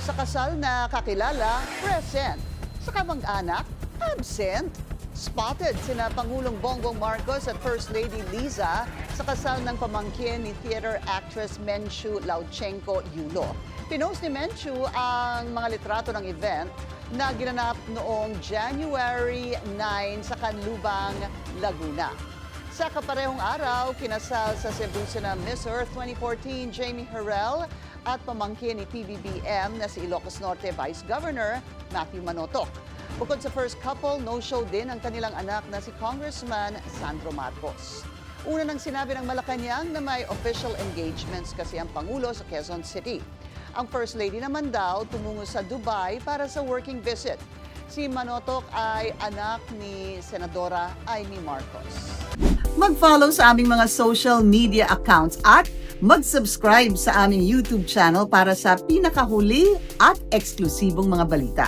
Sa kasal na kakilala, present. Sa kamag-anak, absent. Spotted sina Pangulong Bongbong Marcos at First Lady Liza sa kasal ng pamangkin ni theater actress Menchu Lauchenko Yulo. Pinost ni Menchu ang mga litrato ng event na ginanap noong January 9 sa Canlubang, Laguna. Sa kaparehong araw, kinasal sa Cebu sina Miss Earth 2014 Jamie Harrell at pamangkin ni PBBM na si Ilocos Norte Vice Governor Matthew Manotoc. Bukod sa first couple, no-show din ang kanilang anak na si Congressman Sandro Marcos. Una nang sinabi ng Malacanang na may official engagements kasi ang Pangulo sa Quezon City. Ang First Lady naman daw tumungo sa Dubai para sa working visit. Si Manotoc ay anak ni Senadora Amy Marcos. Mag-follow sa aming mga social media accounts at mag-subscribe sa aming YouTube channel para sa pinakahuli at eksklusibong mga balita.